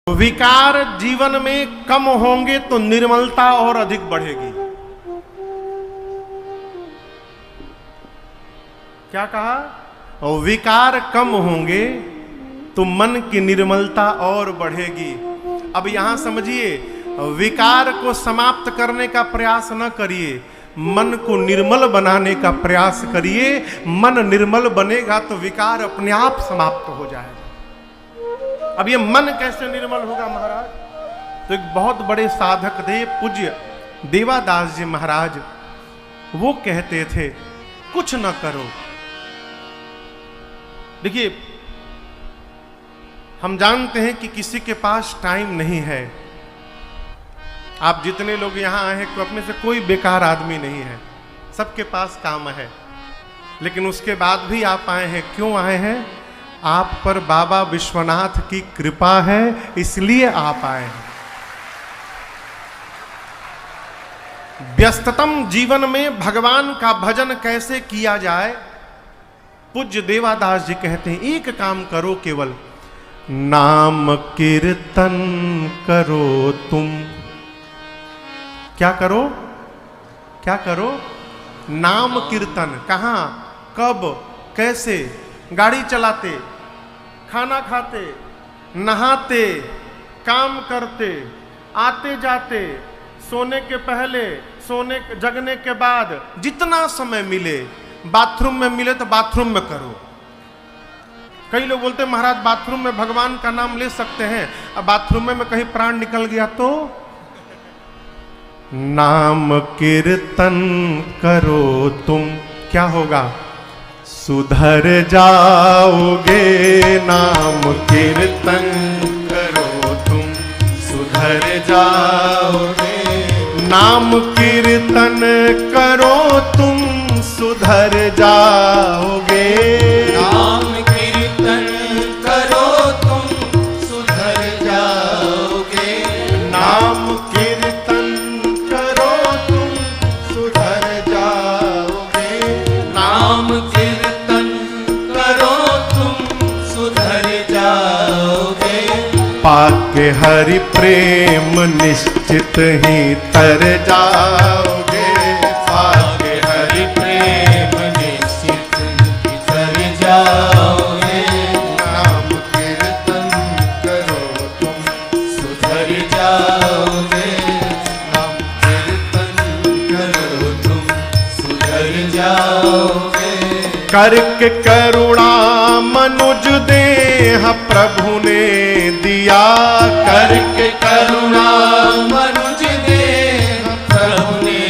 विकार जीवन में कम होंगे तो निर्मलता और अधिक बढ़ेगी। क्या कहा? विकार कम होंगे तो मन की निर्मलता और बढ़ेगी। अब यहां समझिए, विकार को समाप्त करने का प्रयास न करिए, मन को निर्मल बनाने का प्रयास करिए। मन निर्मल बनेगा तो विकार अपने आप समाप्त हो जाएगा। अब ये मन कैसे निर्मल होगा महाराज? तो एक बहुत बड़े साधक थे पूज्य देवादास जी महाराज, वो कहते थे कुछ न करो। देखिए, हम जानते हैं कि किसी के पास टाइम नहीं है। आप जितने लोग यहां आए हैं, अपने से कोई बेकार आदमी नहीं है, सबके पास काम है। लेकिन उसके बाद भी आप आए हैं, क्यों आए हैं? आप पर बाबा विश्वनाथ की कृपा है, इसलिए आप आए हैं। व्यस्ततम जीवन में भगवान का भजन कैसे किया जाए? पूज्य देवादास जी कहते हैं, एक काम करो, केवल नाम कीर्तन करो तुम। क्या करो? क्या करो? नाम कीर्तन। कहां, कब, कैसे? गाड़ी चलाते, खाना खाते, नहाते, काम करते, आते जाते, सोने के पहले, जगने के बाद, जितना समय मिले। बाथरूम में मिले तो बाथरूम में करो। कई लोग बोलते हैं महाराज बाथरूम में भगवान का नाम ले सकते हैं, अब बाथरूम में कहीं प्राण निकल गया तो? नाम कीर्तन करो तुम, क्या होगा? सुधर जाओगे। नाम कीर्तन करो तुम, सुधर जाओगे। नाम कीर्तन करो तुम, सुधर जाओगे। नाम कीर्तन करो तुम, सुधर जाओगे। नाम कीर्तन करो तुम, सुधर जाओगे। नाम कीर्तन करो तुम, सुधर जाओगे। पाके हरि प्रेम निश्चित ही तर जाओगे। पाके हरि प्रेम निश्चित ही तर जाओगे। नाम कीर्तन करो तुम, सुधर जाओगे। नाम कीर्तन करो तुम, सुधर जाओगे। करके करुणा मनुज देह प्रभु ने दिया। करके करुणा मनुज देह प्रभु ने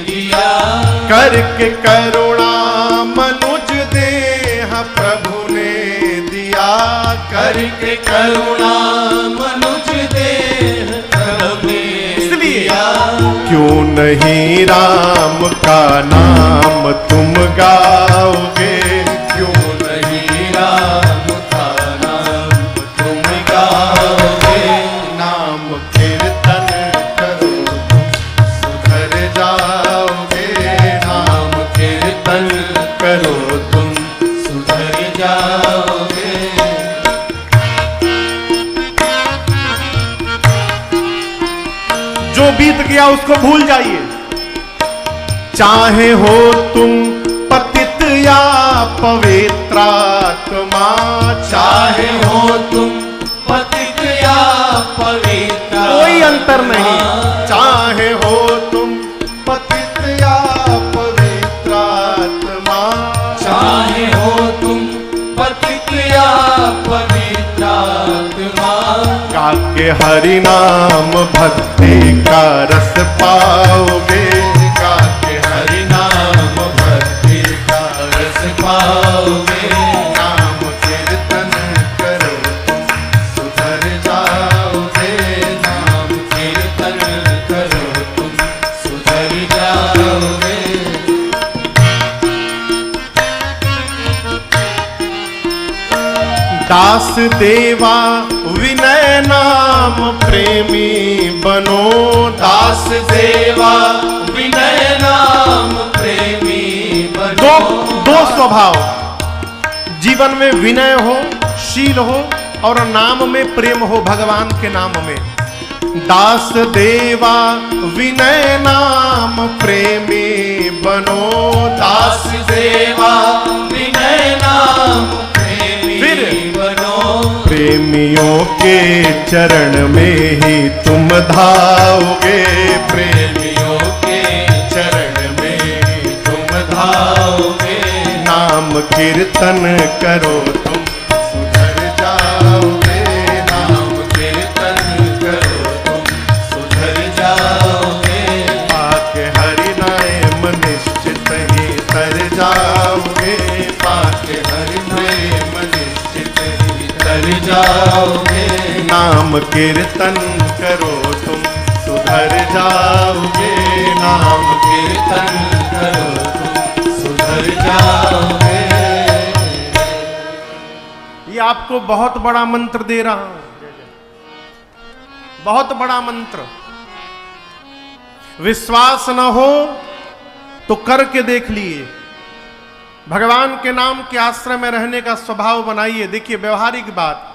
दिया। करके करुणा मनुज देह प्रभु ने दिया। करके करुणा मनुज देह प्रभु ने दिया। क्यों नहीं राम का नाम तुम गाओगे? क्यों नहीं राम का नाम तुम गाओगे? नाम कीर्तन करो तुम, सुधर जाओगे। नाम कीर्तन करो तुम, सुधर जाओगे। जो बीत गया उसको भूल जाइए। चाहे हो तुम पतित या पवित्रात्मा। चाहे हो तुम पतित या पवित्र, कोई अंतर नहीं। चाहे हो तुम पतित या पवित्रात्मा। चाहे हो तुम पतित या पवित्रात्मा। गाके हरि नाम भक्ति का रस पाओगे। गाके हरि नाम भक्ति का रस पाओगे। नाम कीर्तन करो तुम, सुधर जाओगे। नाम कीर्तन करो तुम, सुधर जाओगे। दास देवा विनय नाम प्रेमी बनो। दास देवा विनय नाम प्रेमी बनो। दो स्वभाव जीवन में, विनय हो, शील हो, और नाम में प्रेम हो भगवान के नाम में। दास देवा विनय नाम प्रेमी बनो, दास देवा विनय नाम प्रेमी फिर बनो, प्रेमियों के चरण में ही तुम धाओगे, प्रेमियों के चरण में ही तुम धाओगे, नाम कीर्तन करो तुम सुधर जाओगे, नाम कीर्तन करो तुम सुधर जाओगे, पाके हरि नाम निश्चित ही तर जाओगे, पाके हरि प्रेम निश्चित ही तर जाओगे, नाम कीर्तन करो तुम सुधर जाओगे, नाम कीर्तन करो तुम सुधर जाओगे। ये आपको बहुत बड़ा मंत्र दे रहा हूं, बहुत बड़ा मंत्र। विश्वास न हो तो करके देख लिए। भगवान के नाम के आश्रय में रहने का स्वभाव बनाइए। देखिए व्यवहारिक बात,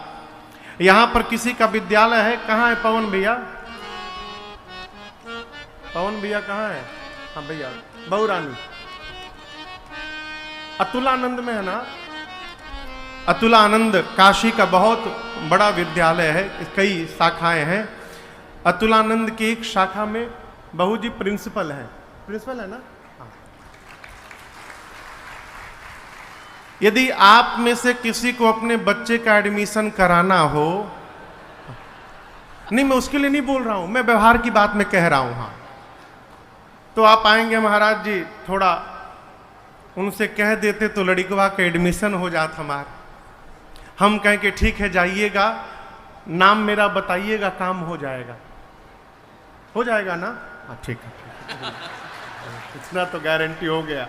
यहां पर किसी का विद्यालय है, कहां है पवन भैया? पवन भैया कहां है? हाँ भैया, बहुरानी अतुलानंद में है ना? अतुलानंद काशी का बहुत बड़ा विद्यालय है, कई शाखाएं हैं। अतुलानंद की एक शाखा में बहू जी प्रिंसिपल है। प्रिंसिपल है ना? हाँ। यदि आप में से किसी को अपने बच्चे का एडमिशन कराना हो, नहीं मैं उसके लिए नहीं बोल रहा हूं, मैं व्यवहार की बात में कह रहा हूं। हाँ, तो आप आएंगे महाराज जी, थोड़ा उनसे कह देते तो लड़कवा का एडमिशन हो जाता हमारा। हम कहें कि ठीक है जाइएगा, नाम मेरा बताइएगा, काम हो जाएगा। हो जाएगा ना? हाँ ठीक है, ठीक है। इतना तो गारंटी हो गया।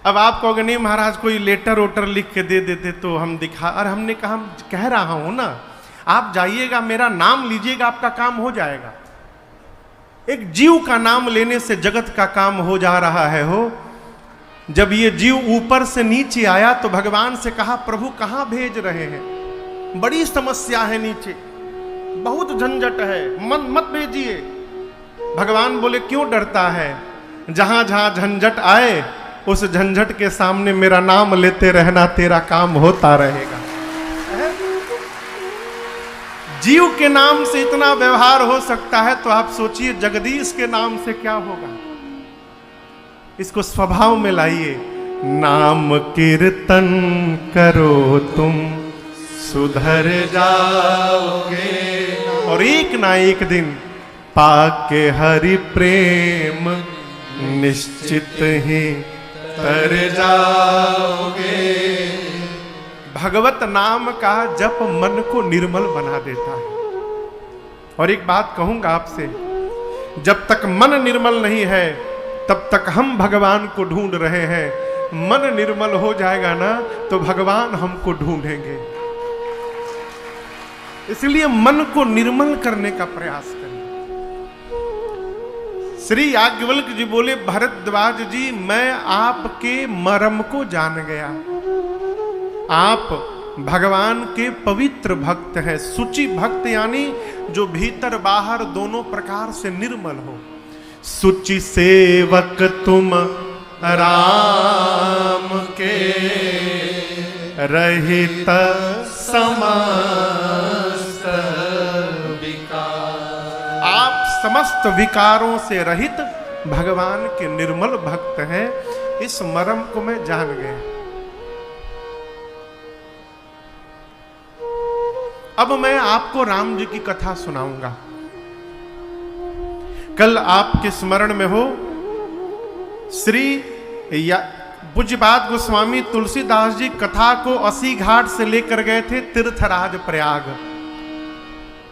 अब आप कहोगे नहीं महाराज कोई लेटर वोटर लिख के दे देते तो हम दिखा, और हमने कहा हम कह रहा हूं ना, आप जाइएगा, मेरा नाम लीजिएगा, आपका काम हो जाएगा। एक जीव का नाम लेने से जगत का काम हो जा रहा है। हो जब ये जीव ऊपर से नीचे आया तो भगवान से कहा प्रभु कहां भेज रहे हैं, बड़ी समस्या है, नीचे बहुत झंझट है, मत भेजिए। भगवान बोले क्यों डरता है? जहां जहां झंझट आए उस झंझट के सामने मेरा नाम लेते रहना, तेरा काम होता रहेगा। जीव के नाम से इतना व्यवहार हो सकता है तो आप सोचिए जगदीश के नाम से क्या होगा। इसको स्वभाव में लाइए। नाम कीर्तन करो तुम सुधर जाओगे, और एक ना एक दिन पाके हरि प्रेम निश्चित ही तर जाओगे। भगवत नाम का जप मन को निर्मल बना देता है। और एक बात कहूंगा आपसे, जब तक मन निर्मल नहीं है तब तक हम भगवान को ढूंढ रहे हैं। मन निर्मल हो जाएगा ना तो भगवान हमको ढूंढेंगे। इसलिए मन को निर्मल करने का प्रयास करें। श्री याज्ञवल्क्य जी बोले भरद्वाज जी मैं आपके मर्म को जान गया। आप भगवान के पवित्र भक्त हैं, सुचि भक्त, यानी जो भीतर बाहर दोनों प्रकार से निर्मल हो। सुचि सेवक तुम राम के रहित समस्त विकार। आप समस्त विकारों से रहित भगवान के निर्मल भक्त हैं। इस मर्म को मैं जान गया। अब मैं आपको राम जी की कथा सुनाऊंगा। कल आपके स्मरण में हो श्री पूज्यपाद गोस्वामी तुलसीदास जी कथा को 80 घाट से लेकर गए थे तीर्थराज प्रयाग।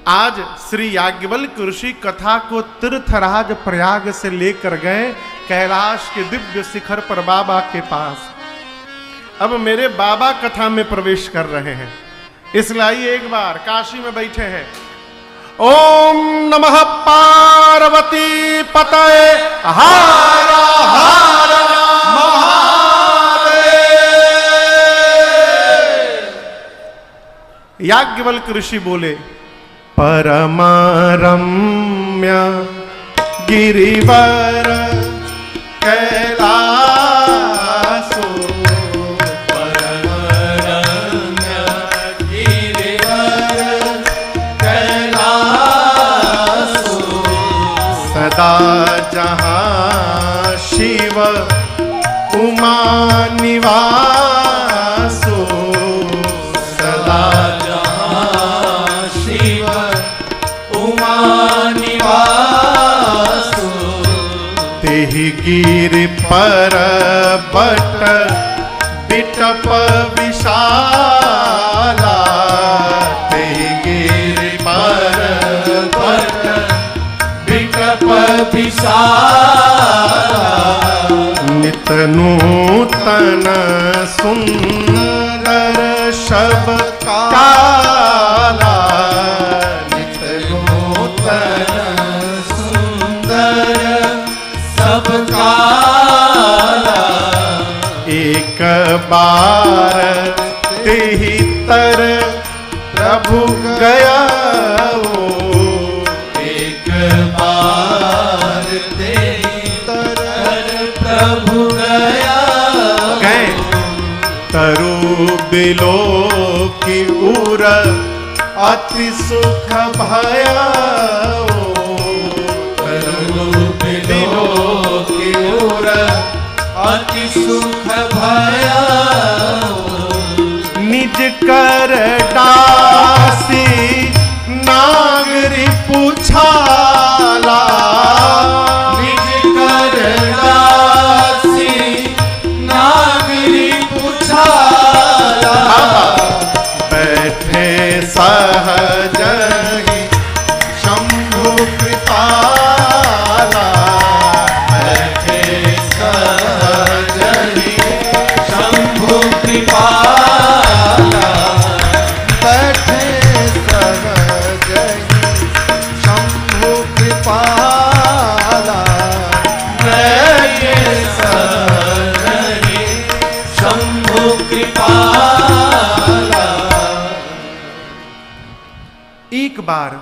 आज श्री याज्ञवल्क्य ऋषि कथा को तीर्थराज प्रयाग से लेकर गए कैलाश के दिव्य शिखर पर बाबा के पास। अब मेरे बाबा कथा में प्रवेश कर रहे हैं, इसलिए आइए एक बार काशी में बैठे हैं। ओम नमः पार्वती पतये हर हर महादेव। 1 याज्ञवल्क्य ऋषि बोले, परमारम्य गिरिवर कैलासो, परमरम्य गिरिवर कैलासो, सदा जहाँ शिव उमा निवासो, सदा जहाँ शिव उमा निवासो, तेहि गिरि पर्वत बिटप विशाला, तेहि गिरि पर्वत बिटप विशाला, नित नूतन सुंदर शब काला, नित नूतन सुंदर सब काला, एक बार तेहि तर प्रभु गया, एक बार तेरी तर प्रभु गया, गए तरु बिलो की उर अति सुख भया, तरु बिलो की उर अति सुख भया, निज कर दासी नागरी पुछाला, निज कर दासी नागरी पुछाला, बैठे सहज ही शंभु कृपाला, बैठे सहज ही शंभु कृपाला, बैठे सहज ही शंभु कृपाला, बैठे सहज ही शंभु कृपाला। एक बार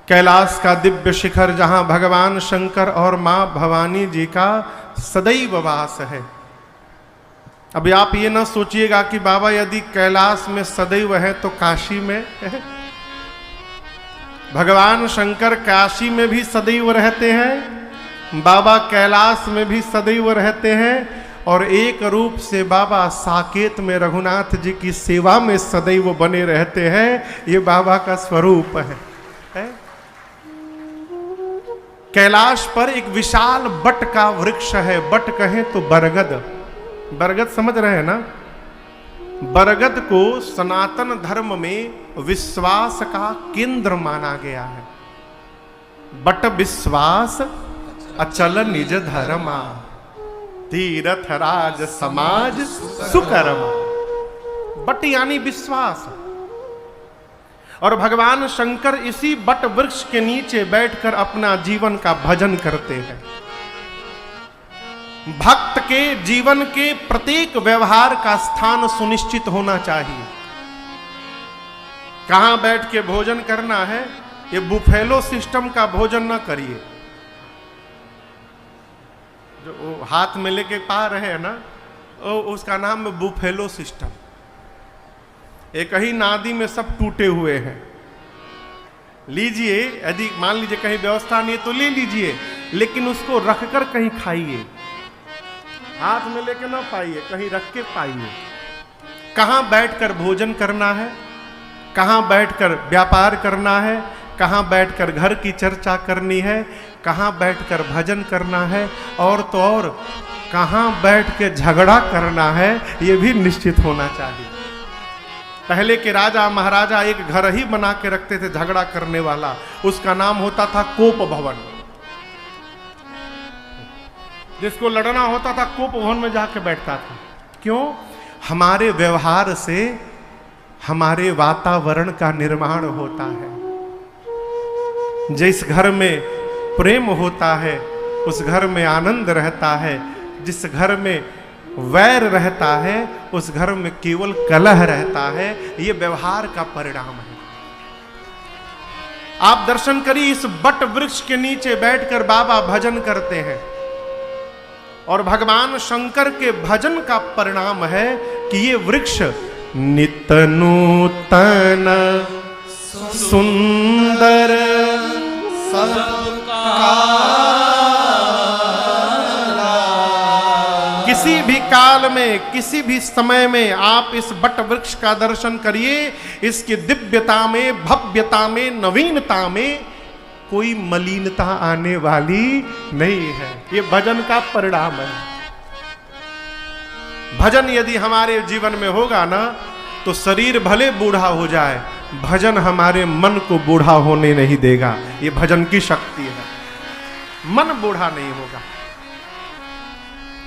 कैलाश का दिव्य शिखर जहां भगवान शंकर और मां भवानी जी का सदैव वास है। अभी आप ये ना सोचिएगा कि बाबा यदि कैलाश में सदैव है तो काशी में है। भगवान शंकर काशी में भी सदैव रहते हैं, बाबा कैलाश में भी सदैव रहते हैं, और एक रूप से बाबा साकेत में रघुनाथ जी की सेवा में सदैव बने रहते हैं। ये बाबा का स्वरूप है। कैलाश पर एक विशाल बट का वृक्ष है। बट कहें तो बरगद, बरगद समझ रहे हैं ना। बरगद को सनातन धर्म में विश्वास का केंद्र माना गया है। बट विश्वास अचल निज धर्मा, तीरथ राज समाज सुकर्मा। बट यानी विश्वास। और भगवान शंकर इसी बट वृक्ष के नीचे बैठकर अपना जीवन का भजन करते हैं। भक्त के जीवन के प्रत्येक व्यवहार का स्थान सुनिश्चित होना चाहिए। कहां बैठ के भोजन करना है, ये बुफेलो सिस्टम का भोजन ना करिए। जो वो हाथ में लेके पा रहे हैं ना, उसका नाम है बुफेलो सिस्टम। एक ही नादी में सब टूटे हुए हैं। लीजिए, यदि मान लीजिए कहीं व्यवस्था नहीं है तो ले लीजिए, लेकिन उसको रखकर कहीं खाइए। हाथ में लेके ना पाइए, कहीं रख के पाइए। कहां बैठकर भोजन करना है, कहां बैठकर व्यापार करना है, कहां बैठकर घर की चर्चा करनी है, कहां बैठकर भजन करना है, और तो और कहां बैठ के झगड़ा करना है, यह भी निश्चित होना चाहिए। पहले के राजा महाराजा एक घर ही बना के रखते थे झगड़ा करने वाला, उसका नाम होता था कोप भवन। जिसको लड़ना होता था कोप भवन में जाके बैठता था। क्यों? हमारे व्यवहार से हमारे वातावरण का निर्माण होता है। जिस घर में प्रेम होता है उस घर में आनंद रहता है। जिस घर में वैर रहता है, उस घर में केवल कलह रहता है। ये व्यवहार का परिणाम है। आप दर्शन करिए, इस बट वृक्ष के नीचे बैठकर बाबा भजन करते हैं और भगवान शंकर के भजन का परिणाम है कि ये वृक्ष नित नूतन सुंदर किसी भी काल में, किसी भी समय में आप इस बट वृक्ष का दर्शन करिए। इसकी दिव्यता में, भव्यता में, नवीनता में कोई मलिनता आने वाली नहीं है। ये भजन का परिणाम है। भजन यदि हमारे जीवन में होगा ना, तो शरीर भले बूढ़ा हो जाए, भजन हमारे मन को बूढ़ा होने नहीं देगा। ये भजन की शक्ति है, मन बूढ़ा नहीं होगा।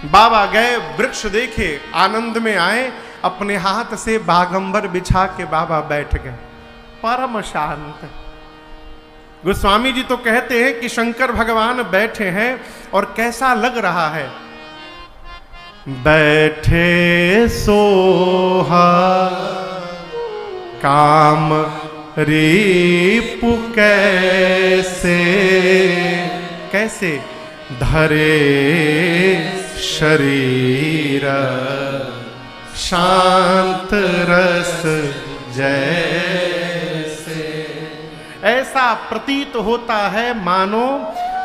बाबा गए, वृक्ष देखे, आनंद में आए, अपने हाथ से बागंबर बिछा के बाबा बैठ गए, परम शांत। गोस्वामी जी तो कहते हैं कि शंकर भगवान बैठे हैं और कैसा लग रहा है। बैठे सोहा काम रिपु कैसे, कैसे धरे शरीर शांत रस जैसे। ऐसा प्रतीत होता है मानो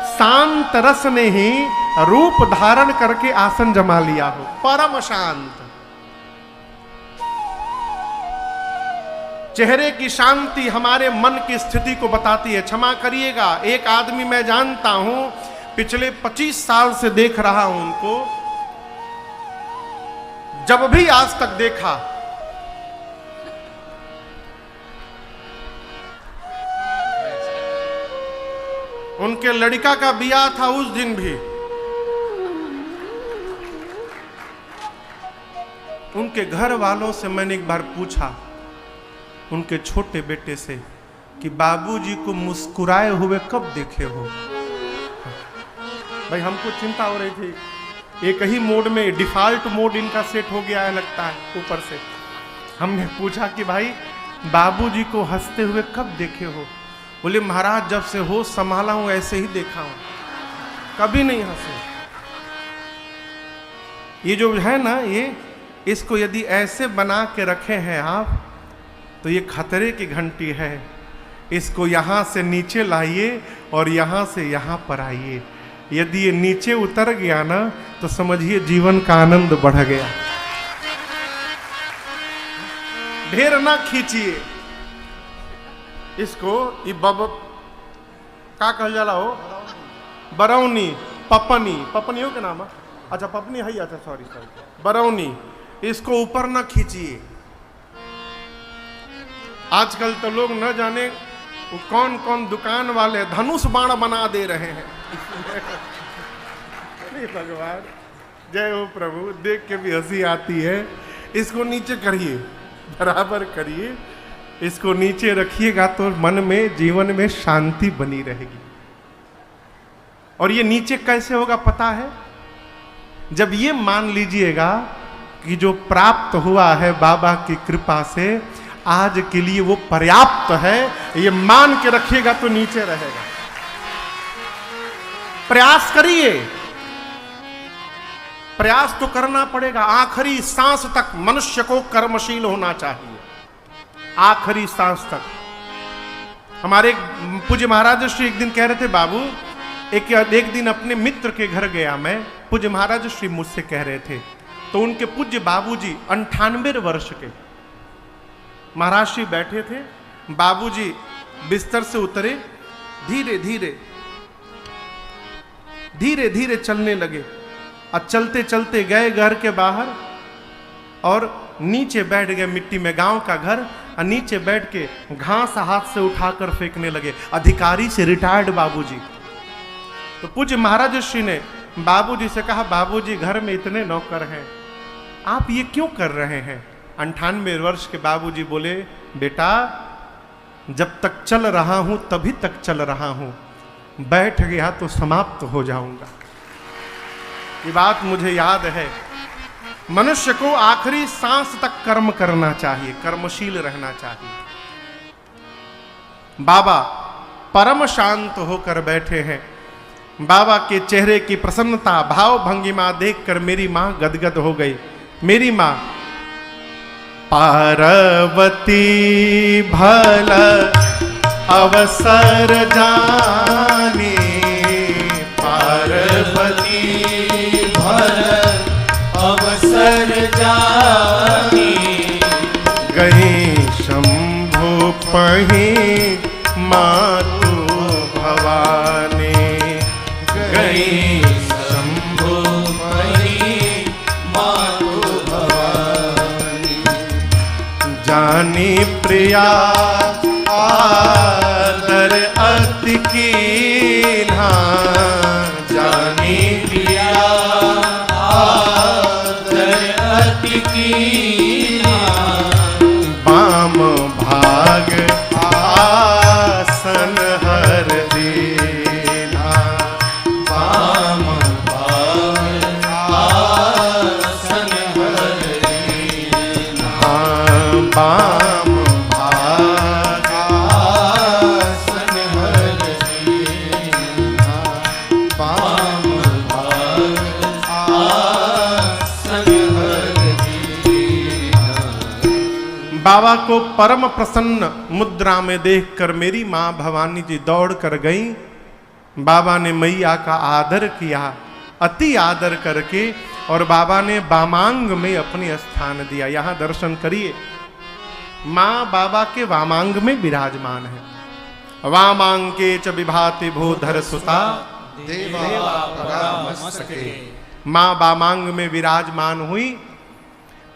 शांत रस ने ही रूप धारण करके आसन जमा लिया हो, परम शांत। चेहरे की शांति हमारे मन की स्थिति को बताती है। क्षमा करिएगा, एक आदमी मैं जानता हूं, पिछले 25 साल से देख रहा हूं उनको, जब भी आज तक देखा उनके लड़का का ब्याह था, उस दिन भी उनके घर वालों से मैंने एक बार पूछा, उनके छोटे बेटे से, कि बाबूजी को मुस्कुराए हुए कब देखे हो? भाई हमको चिंता हो रही थी, एक ही मोड में, डिफॉल्ट मोड इनका सेट हो गया है लगता है ऊपर से। हमने पूछा कि भाई बाबूजी को हंसते हुए कब देखे हो? बोले महाराज जब से होश संभाला हूं ऐसे ही देखा हूं, कभी नहीं हंसे। ये जो है ना, ये इसको यदि ऐसे बना के रखे हैं आप, तो ये खतरे की घंटी है। इसको यहां से नीचे लाइए और यहां से यहां पर आइए। यदि ये नीचे उतर गया ना, तो समझिए जीवन का आनंद बढ़ गया। ढेर ना खींचिए इसको। ये का कहल जाला हो, बरौनी, पपनी, पपनी हो के नाम? अच्छा पपनी है, अच्छा सॉरी, बरौनी। इसको ऊपर ना खींचिए। आजकल तो लोग न जाने वो कौन कौन दुकान वाले धनुष बाण बना दे रहे हैं। भगवान जय हो प्रभु, देख के भी हंसी आती है। इसको नीचे करिए, बराबर करिए, इसको नीचे रखिएगा तो मन में, जीवन में शांति बनी रहेगी। और ये नीचे कैसे होगा पता है? जब ये मान लीजिएगा कि जो प्राप्त हुआ है बाबा की कृपा से आज के लिए वो पर्याप्त है, ये मान के रखिएगा तो नीचे रहेगा। प्रयास करिए, प्रयास तो करना पड़ेगा। आखिरी सांस तक मनुष्य को कर्मशील होना चाहिए, आखिरी सांस तक। हमारे पूज्य महाराज श्री एक दिन कह रहे थे, बाबू एक दिन अपने मित्र के घर गया मैं, पूज्य महाराज श्री मुझसे कह रहे थे, तो उनके पूज्य बाबूजी 98 वर्ष के महाराज श्री बैठे थे। बाबूजी बिस्तर से उतरे, धीरे धीरे धीरे धीरे चलने लगे और चलते चलते गए घर के बाहर और नीचे बैठ गए मिट्टी में, गांव का घर, और नीचे बैठ के घास हाथ से उठाकर फेंकने लगे। अधिकारी से रिटायर्ड बाबूजी। तो पूज्य महाराज श्री ने बाबूजी से कहा, बाबूजी घर में इतने नौकर हैं, आप ये क्यों कर रहे हैं? 98 वर्ष के बाबूजी बोले, बेटा जब तक चल रहा हूं तभी तक चल रहा हूं, बैठ गया तो समाप्त हो जाऊंगा। ये बात मुझे याद है। मनुष्य को आखिरी सांस तक कर्म करना चाहिए, कर्मशील रहना चाहिए। बाबा परम शांत होकर बैठे हैं। बाबा के चेहरे की प्रसन्नता, भाव भंगिमा देखकर मेरी मां गदगद हो गई। मेरी मां पार्वती भल अवसर जानी, पार्वती भल अवसर जानी, गई शंभु पही मातु भवानी, गई शंभु पही मातु भवानी, जानी प्रिया आदर अति कीन्हा, जानी प्रिया आदर अति कीन्हा, बाम भाग आसन हर दीन्हा, बाम भाग आसन हर दीन्हा, बाम भाग आसन हर दीन्हा, बाम भाग आसन हर दीन्हा। बाबा को परम प्रसन्न मुद्रा में देखकर मेरी मां भवानी जी दौड़ कर गई। बाबा ने मैया का आदर किया, अति आदर करके, और बाबा ने वामांग में अपने स्थान दिया। यहां दर्शन करिए, मां बाबा के वामांग में विराजमान है। वामांके च विभाति भूधर सुता, देवा परामस्तके, मां वामांग में विराजमान हुई।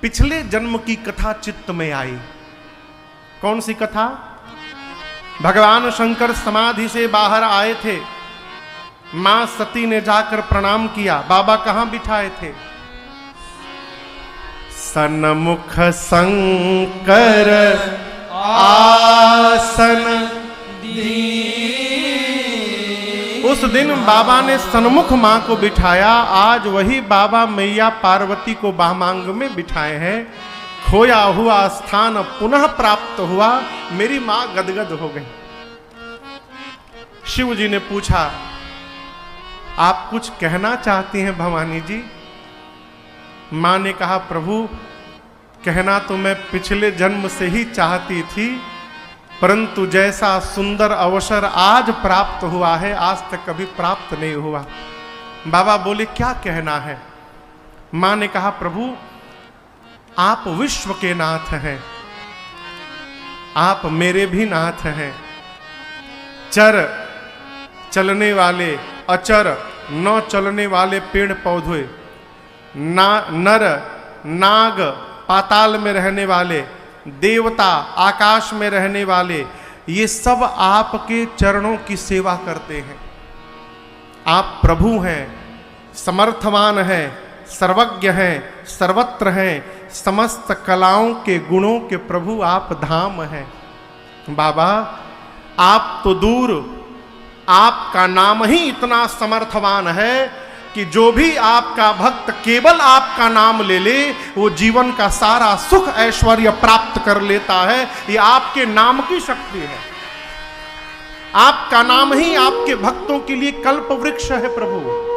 पिछले जन्म की कथा चित्त में आई। कौन सी कथा? भगवान शंकर समाधि से बाहर आए थे, मां सती ने जाकर प्रणाम किया। बाबा कहां बिठाए थे? सन्मुख शंकर आसन उस दिन बाबा ने सन्मुख मां को बिठाया। आज वही बाबा मैया पार्वती को वामांग में बिठाए हैं। खोया हुआ स्थान पुनः प्राप्त हुआ। मेरी मां गदगद हो गई। शिव जी ने पूछा, आप कुछ कहना चाहती हैं भवानी जी? मां ने कहा, प्रभु कहना तो मैं पिछले जन्म से ही चाहती थी, परंतु जैसा सुंदर अवसर आज प्राप्त हुआ है, आज तक कभी प्राप्त नहीं हुआ। बाबा बोले, क्या कहना है? मां ने कहा, प्रभु आप विश्व के नाथ हैं, आप मेरे भी नाथ हैं। चर चलने वाले, अचर न चलने वाले पेड़ पौधे, नर नाग पाताल में रहने वाले, देवता आकाश में रहने वाले, ये सब आपके चरणों की सेवा करते हैं। आप प्रभु हैं, समर्थवान हैं, सर्वज्ञ हैं, सर्वत्र हैं, समस्त कलाओं के गुणों के प्रभु आप धाम हैं। बाबा आप तो दूर, आपका नाम ही इतना समर्थवान है कि जो भी आपका भक्त केवल आपका नाम ले ले, वो जीवन का सारा सुख ऐश्वर्य प्राप्त कर लेता है। ये आपके नाम की शक्ति है। आपका नाम ही आपके भक्तों के लिए कल्प वृक्ष है प्रभु।